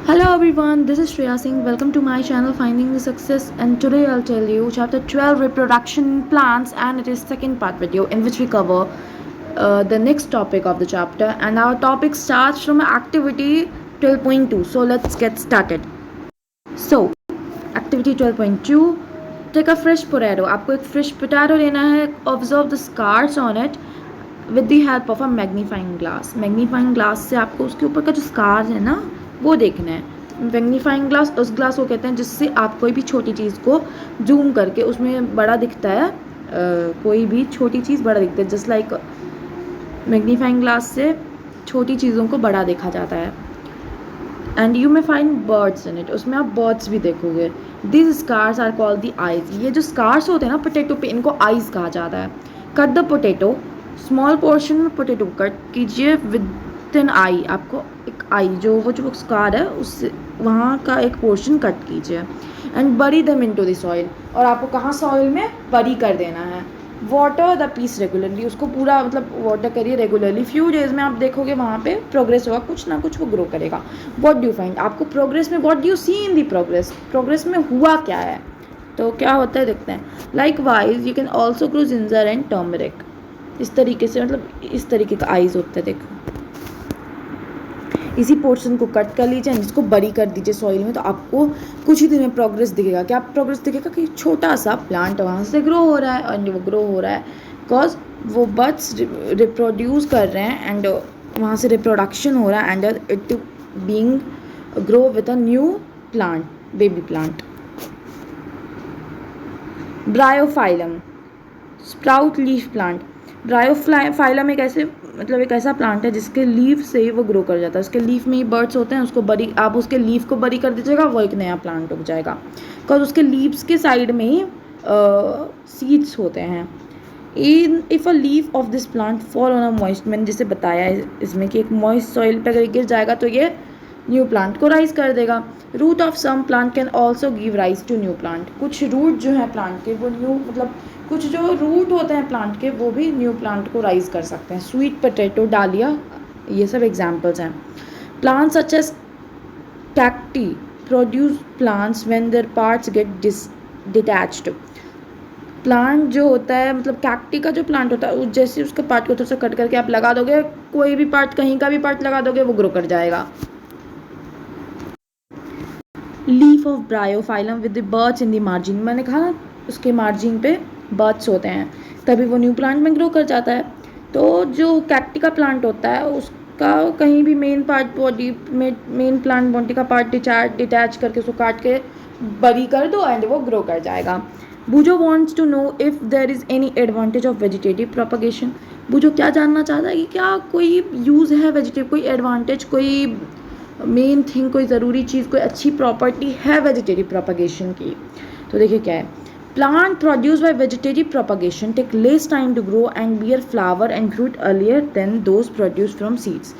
Hello everyone, this is Shreya Singh. Welcome to my channel Finding the Success, and today I'll tell you chapter 12 reproduction plants, and it is second part video in which we cover the next topic of the chapter, and our topic starts from activity 12.2. So let's get started. So activity 12.2, take a fresh potato. आपको एक fresh potato लेना है. Observe the scars on it with the help of a magnifying glass. Magnifying glass से आपको उसके ऊपर का जो scars है ना वो देखना है. मैग्नीफाइंग ग्लास उस ग्लास को कहते हैं जिससे आप कोई भी छोटी चीज़ को जूम करके उसमें बड़ा दिखता है. कोई भी छोटी चीज़ बड़ा दिखता है. जस्ट लाइक मैग्नीफाइंग ग्लास से छोटी चीज़ों को बड़ा देखा जाता है. And you may find birds in it. उसमें आप बर्ड्स भी देखोगे. This scars are called the eyes. ये जो स्कार्स होते हैं ना पोटैटो पे, इनको आइज कहा जाता है. Cut the potato. Small portion में पोटैटो कट कीजिए विद इन आई. आपको एक आई जो स्कार है उससे वहाँ का एक पोर्शन कट कीजिए. एंड बरी दम इनटू द सॉइल. और आपको कहाँ सॉइल में बरी कर देना है. Water the piece regularly. उसको पूरा वाटर करिए रेगुलरली. फ्यू डेज में आप देखोगे वहाँ पे प्रोग्रेस होगा, कुछ ना कुछ वो ग्रो करेगा. What do you find. आपको प्रोग्रेस में what do you see in the progress. Progress में हुआ क्या है, तो क्या होता है देखते हैं. Like wise you can also grow ginger and turmeric. इस तरीके से इस तरीके का आइज होता है. देखो इसी पोर्शन को कट कर लीजिए एंड इसको बरी कर दीजिए सॉइल में, तो आपको कुछ ही दिन में प्रोग्रेस दिखेगा. क्या प्रोग्रेस दिखेगा कि छोटा सा प्लांट वहाँ से ग्रो हो रहा है. और वो ग्रो हो रहा है बिकॉज वो बर्ड्स रिप्रोड्यूस कर रहे हैं एंड वहाँ से रिप्रोडक्शन हो रहा है and it being grow with a new plant, baby plant. Bryophyllum, sprout leaf plant. Bryophyllum एक ऐसा प्लांट है जिसके लीफ से ही वो ग्रो कर जाता है. उसके लीफ में ही बर्ड्स होते हैं. उसको बरी, आप उसके लीफ को बरी कर दीजिएगा, वो एक नया प्लांट उग जाएगा. बिकॉज उसके लीव्स के साइड में ही सीड्स होते हैं. If a leaf of this plant fall on a moist, मैंने जैसे बताया इसमें कि एक मॉइस्ट सॉइल पर अगर गिर जाएगा तो ये न्यू प्लांट को राइज कर देगा. Root of some plant can also give rise to new plant. कुछ रूट जो है प्लांट के वो न्यू कुछ जो रूट होते हैं प्लांट के वो भी न्यू प्लांट को राइज कर सकते हैं. स्वीट पोटैटो, डालिया, ये सब एग्जाम्पल्स हैं. Plants such as cacti produce plants when their parts get detached. Plant जो होता है कैक्टी का जो प्लांट होता है जैसे उसके पार्ट को थोड़ा सा कट करके आप लगा दोगे, कोई भी पार्ट, कहीं का भी पार्ट लगा दोगे, वो ग्रो कर जाएगा. Leaf of Bryophyllum with the birds in the margin. मैंने कहा ना उसके मार्जिन पे बर्ड्स होते हैं, तभी वो न्यू प्लांट में ग्रो कर जाता है. तो जो कैक्टी का प्लांट होता है उसका कहीं भी मेन पार्ट बॉडी में, मेन प्लांट बॉडी का पार्ट डिटैच करके उसको काट के बरी कर दो एंड वो ग्रो कर जाएगा. Boojho wants to know if there is any advantage of vegetative propagation. Boojho क्या जानना चाहता है कि क्या कोई यूज़ है वेजिटेटिव, कोई एडवांटेज, कोई मेन थिंग, कोई ज़रूरी चीज़, कोई अच्छी प्रॉपर्टी है वेजिटेटिव प्रोपगेशन की. तो देखिए क्या है. Plant produce by vegetative propagation take less time to grow and bear flower and fruit earlier than those produce from seeds.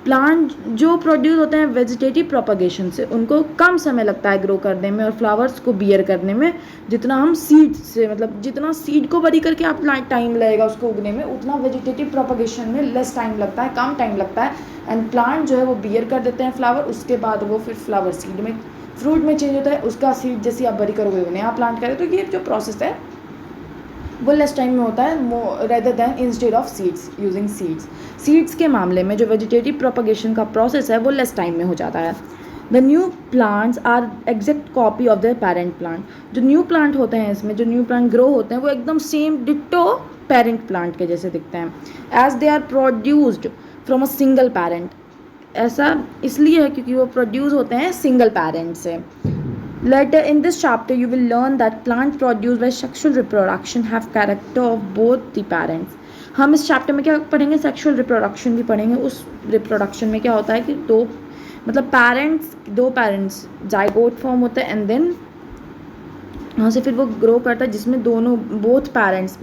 Plant जो प्रोड्यूस होते हैं वेजिटेटिव प्रोपगेशन से उनको कम समय लगता है ग्रो करने में और फ्लावर्स को बियर करने में, जितना हम सीड से जितना सीड को बरी करके आप टाइम लगेगा उसको उगने में, उतना वेजिटेटिव प्रोपगेशन में लेस टाइम लगता है, कम टाइम लगता है. एंड प्लांट जो है वो बियर कर देते हैं फ्लावर, उसके बाद वो फिर फ्लावर सीड में, फ्रूट में चेंज होता है. उसका सीड जैसे आप बरी करोगे वो नया प्लांट करें. तो ये जो प्रोसेस है वो लेस टाइम में होता है rather than instead of seeds using seeds. Seeds के मामले में जो वेजिटेटिव प्रोपगेशन का प्रोसेस है वो लेस टाइम में हो जाता है. The new plants are exact copy of the parent plant. जो न्यू प्लांट होते हैं इसमें, जो न्यू प्लांट ग्रो होते हैं वो एकदम सेम डिट्टो पेरेंट प्लांट के जैसे दिखते हैं. As they are produced from a single parent. ऐसा इसलिए है क्योंकि वो प्रोड्यूस होते हैं सिंगल पेरेंट से. Later in this chapter you will learn that plants produced by sexual reproduction have character of both the parents. हम इस चैप्टर में क्या पढ़ेंगे, सेक्सुअल रिप्रोडक्शन भी पढ़ेंगे. उस रिप्रोडक्शन में क्या होता है कि दो पेरेंट्स जाइगोट फॉर्म होता है एंड देन वहाँ से फिर वो ग्रो करता है जिसमें दोनों बोथ पेरेंट्स,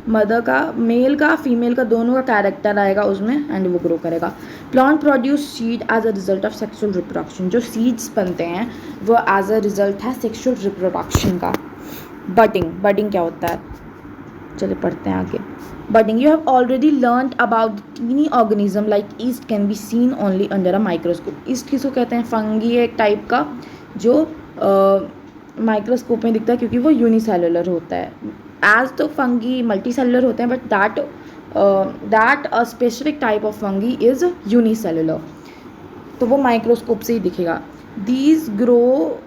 मदर का, मेल का, फीमेल का, दोनों का कैरेक्टर आएगा उसमें एंड वो ग्रो करेगा. Plant produce seed as a result of sexual reproduction. जो सीड्स बनते हैं वो एज अ रिजल्ट है सेक्सुअल रिप्रोडक्शन का. बडिंग क्या होता है, चलिए पढ़ते हैं आगे. Budding. You have already learned about the teeny organism like yeast can be seen only under a microscope. Yeast किसको कहते हैं? फंगी एक टाइप का जो माइक्रोस्कोप में दिखता है क्योंकि वो यूनिसेलुलर होता है. एज तो फंगी मल्टी सेलुलर होते हैं but that a specific type of fungi is unicellular. तो वो माइक्रोस्कोप से ही दिखेगा. These grow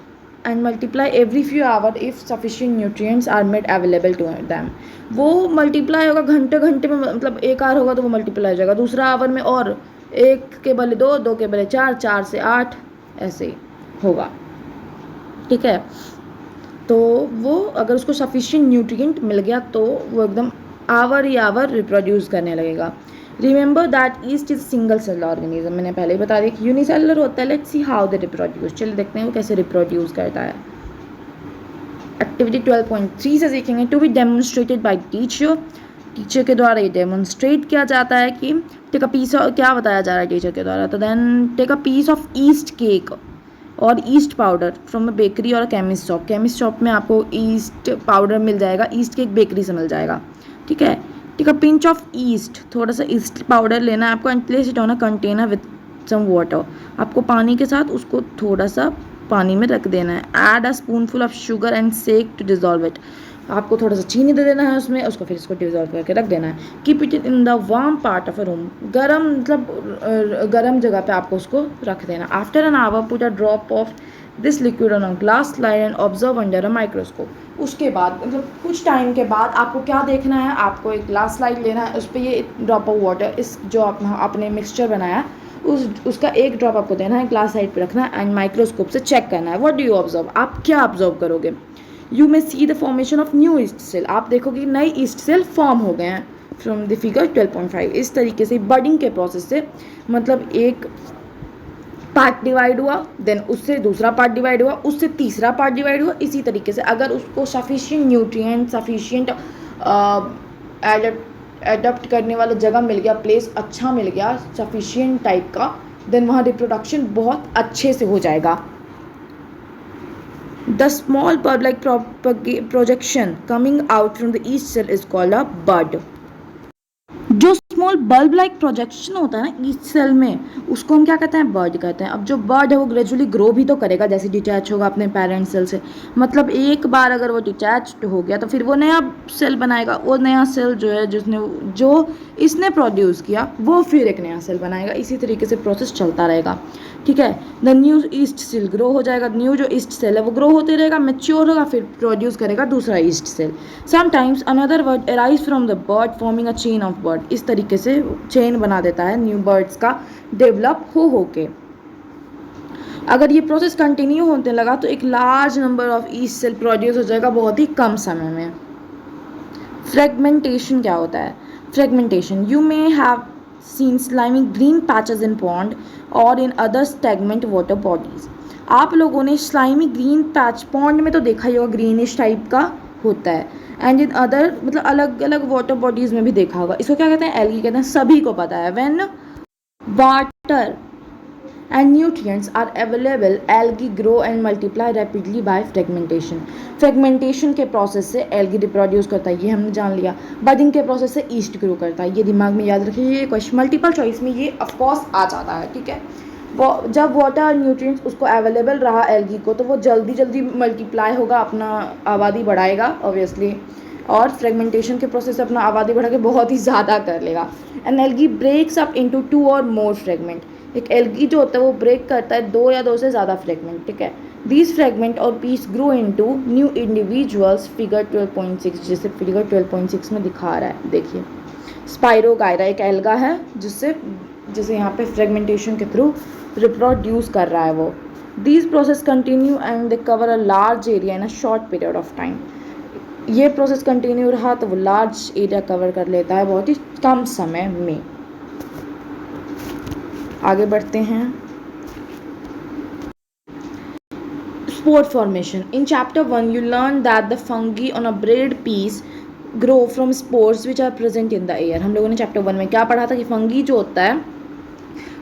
and multiply every few hour if sufficient nutrients are made available to them. वो मल्टीप्लाई होगा घंटे घंटे में, मतलब एक आवर होगा तो वो मल्टीप्लाई हो जाएगा, दूसरा आवर में और एक के बले दो, दो के बले चार, चार से आठ, ऐसे ही होगा. ठीक है. तो वो अगर उसको सफिशिएंट न्यूट्रिएंट मिल गया तो वो एकदम आवर ही आवर रिप्रोड्यूस करने लगेगा. Remember that yeast is single cell organism. मैंने पहले ही बता दिया कि यूनिसेलुलर होता है. Let's see how they reproduce. चलिए देखते हैं वो कैसे रिप्रोड्यूस करता है. एक्टिविटी 12.3 से सीखेंगे. To be demonstrated by teacher. Teacher के द्वारा ये डेमोन्स्ट्रेट किया जाता है कि टेक अ पीस ऑफ, क्या बताया जा रहा है टीचर के द्वारा, तो then take a piece of yeast cake और yeast powder from a bakery और a chemist shop. Chemist shop में आपको ईस्ट पाउडर मिल जाएगा, ईस्ट केक बेकरी से मिल जाएगा. ठीक है. Take a pinch of yeast. थोड़ा सा ईस्ट पाउडर लेना है आपको and place it on a container with some water. आपको पानी के साथ उसको थोड़ा सा पानी में रख देना है. Add a spoonful of sugar and shake to dissolve it. आपको थोड़ा सा चीनी दे देना है उसमें, उसको फिर इसको डिजॉल्व करके रख देना है. Keep it in the warm part of a room. गर्म मतलब गर्म जगह पे आपको उसको रख देना. After an hour put a drop of this liquid on a glass slide and observe under a microscope. उसके बाद मतलब कुछ टाइम के बाद आपको क्या देखना है, आपको एक ग्लास स्लाइड लेना है, उस पर ये ड्रॉप ऑफ वाटर, इस जो आपने मिक्सचर बनाया उसका एक ड्रॉप आपको देना है, ग्लास साइड पे रखना है एंड माइक्रोस्कोप से चेक करना है. What do you observe. आप क्या ऑब्जर्व करोगे. You may see the formation of new yeast cell. आप देखोगे नई ईस्ट सेल फॉर्म हो गए हैं फ्रॉम द फिगर 12.5. इस तरीके से बडिंग के प्रोसेस से मतलब एक पार्ट डिवाइड हुआ, देन उससे दूसरा पार्ट डिवाइड हुआ, उससे तीसरा पार्ट डिवाइड हुआ. इसी तरीके से अगर उसको सफिशिएंट न्यूट्रिएंट, सफिशिएंट एडप्ट करने वाला जगह मिल गया, प्लेस अच्छा मिल गया सफिशिएंट टाइप का, देन वहाँ रिप्रोडक्शन बहुत अच्छे से हो जाएगा. The small bulb like projection coming out from the yeast cell is called a bud. जो स्मॉल बल्ब लाइक प्रोजेक्शन होता है ना ईस्ट सेल में, उसको हम क्या कहते हैं, बर्ड कहते हैं. अब जो बर्ड है वो ग्रेजुअली ग्रो भी तो करेगा जैसे डिटैच होगा अपने पेरेंट सेल से. मतलब एक बार अगर वो डिटैच्ड हो गया तो फिर वो नया सेल बनाएगा. वो नया सेल जो है जो इसने प्रोड्यूस किया वो फिर एक नया सेल बनाएगा. इसी तरीके से प्रोसेस चलता रहेगा. ठीक है. The new yeast cell grow हो जाएगा. न्यू जो ईस्ट सेल है वो ग्रो होते रहेगा, मेच्योर होगा, फिर प्रोड्यूस करेगा दूसरा yeast cell. Sometimes another bud arise from the bud forming a chain of bud. इस तरीके से चेन बना देता है न्यू बर्ड्स का डेवलप हो के. अगर ये प्रोसेस कंटिन्यू होने लगा तो एक large number of yeast cell produce हो जाएगा बहुत ही कम समय में. फ्रेगमेंटेशन क्या होता है. Fragmentation. You may have seen slimy green patches in pond or in other stagnant water bodies. आप लोगों ने स्लाइमी ग्रीन पैच पॉन्ड में तो देखा ही होगा, ग्रीनिश टाइप का होता है. एंड इन अदर मतलब अलग अलग वाटर बॉडीज में भी देखा होगा. इसको क्या कहते हैं, एल्गी कहते हैं. सभी को पता है. When water and nutrients are available, algae grow and multiply rapidly by fragmentation. Fragmentation के प्रोसेस से एल्गी रिप्रोड्यूस करता है, ये हमने जान लिया. बडिंग के प्रोसेस से ईस्ट ग्रो करता है. ये दिमाग में याद रखिए. ये क्वेश्चन मल्टीपल चॉइस में ये ऑफकोर्स आ जाता है. ठीक है. वो जब वाटर न्यूट्रिएंट्स उसको अवेलेबल रहा एल्गी को तो वो जल्दी जल्दी मल्टीप्लाई होगा, अपना आबादी बढ़ाएगा ऑब्वियसली, और फ्रेगमेंटेशन के प्रोसेस से अपना आबादी बढ़ा के बहुत ही ज़्यादा कर लेगा. And algae breaks up into 2 और मोर फ्रेगमेंट. एक एल्गी जो होता है वो ब्रेक करता है 2 या 2 से ज़्यादा फ्रेगमेंट. ठीक है. दीज फ्रेगमेंट और piece grow into new individuals. Figure 12.6 जैसे फिगर 12.6 में दिखा रहा है. देखिए स्पाइरोगायरा एक एल्गा है जिसे यहाँ पे फ्रेगमेंटेशन के थ्रू रिप्रोड्यूस कर रहा है वो. These process continue and they cover a large area in a short period of time. ये प्रोसेस कंटिन्यू रहा तो वो लार्ज एरिया कवर कर लेता है बहुत ही कम समय में. आगे बढ़ते हैं. Spore formation. In chapter 1 you learn that the fungi on a bread piece grow from spores which are present in the air. हम लोगों ने चैप्टर 1 में क्या पढ़ा था कि फंगी जो होता है,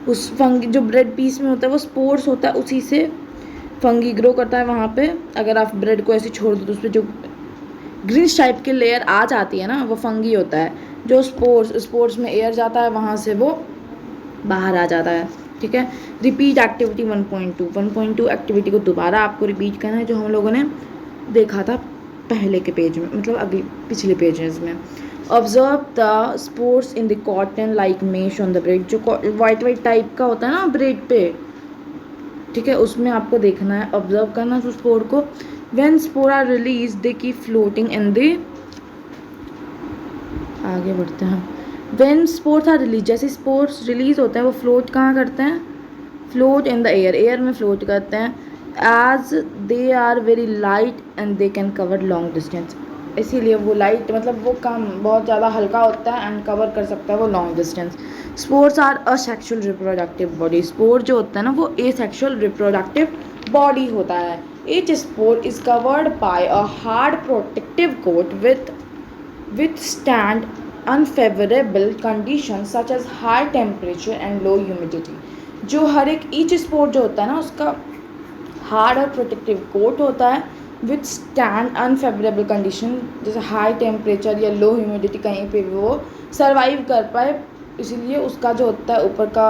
उस फंगी जो ब्रेड पीस में होता है वो स्पोर्स होता है, उसी से फंगी ग्रो करता है. वहाँ पे अगर आप ब्रेड को ऐसे छोड़ दो तो उस पर जो ग्रीन टाइप की लेयर आ जाती है ना वो फंगी होता है. जो स्पोर्ट्स में एयर जाता है वहाँ से वो बाहर आ जाता है, ठीक है। रिपीट एक्टिविटी 1.2 एक्टिविटी को दोबारा आपको रिपीट करना है, जो हम लोगों ने देखा था पहले के पेज में, मतलब अगले पिछले पेजेस में। Observe the sports in the cotton like mesh on the bread, जो वाइट टाइप का होता है ना ब्रेड पे, ठीक है, उसमें आपको देखना है, ऑब्जर्व करना है उस स्पोर को। When spore are release they keep floating in the, आगे बढ़ते हैं। व्हेन स्पोर्स आर रिलीज, जैसे स्पोर्स रिलीज होते हैं वो फ्लोट कहाँ करते हैं, फ्लोट इन द एयर में फ्लोट करते हैं। As they are very light and they can cover long distance, इसीलिए वो लाइट मतलब वो कम बहुत ज़्यादा हल्का होता है एंड कवर कर सकता है वो long distance. Spores are asexual reproductive body, spore जो होता है ना वो एसेक्सुअल रिप्रोडक्टिव बॉडी होता है। Each spore is covered by a hard protective coat with withstand unfavorable conditions such as high temperature and low humidity। जो हर एक each sport जो होता है ना उसका हार्ड और प्रोटेक्टिव कोट होता है, विथ स्टैंड अनफेवरेबल कंडीशन, जैसे हाई टेम्परेचर या लो ह्यूमिडिटी कहीं पे भी वो सर्वाइव कर पाए, इसीलिए उसका जो होता है ऊपर का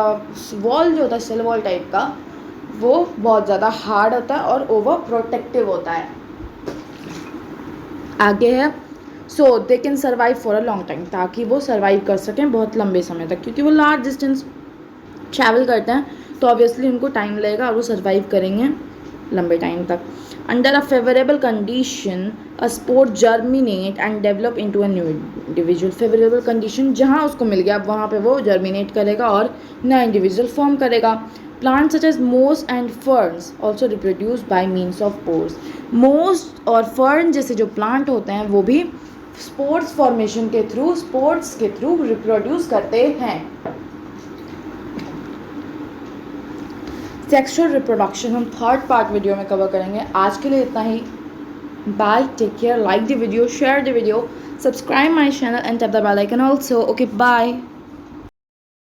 वॉल जो होता है सेल वॉल टाइप का वो बहुत ज़्यादा हार्ड होता है और ओवर प्रोटेक्टिव होता है। आगे है so they can survive for a long time, ताकि वो सर्वाइव कर सकें बहुत लंबे समय तक, क्योंकि वो लार्ज डिस्टेंस ट्रैवल करते हैं तो ऑब्वियसली उनको टाइम लगेगा और वो सर्वाइव करेंगे लंबे टाइम तक। Under a favourable condition a sport germinate and develop into a new individual, favourable condition जहाँ उसको मिल गया वहाँ पे वो जर्मिनेट करेगा और नया इंडिविजुअल फॉर्म करेगा। प्लांट्स सच एज मोस and ferns also reproduce by means of pores, मोस और फर्न जैसे जो प्लांट होते हैं वो भी स्पोर्ट्स फॉर्मेशन के थ्रू, स्पोर्ट्स के थ्रू रिप्रोड्यूस करते हैं। सेक्सुअल रिप्रोडक्शन हम थर्ड पार्ट वीडियो में कवर करेंगे। आज के लिए इतना ही, bye, take care, like the video, share the video, subscribe my channel and tap the bell icon also. Okay, bye.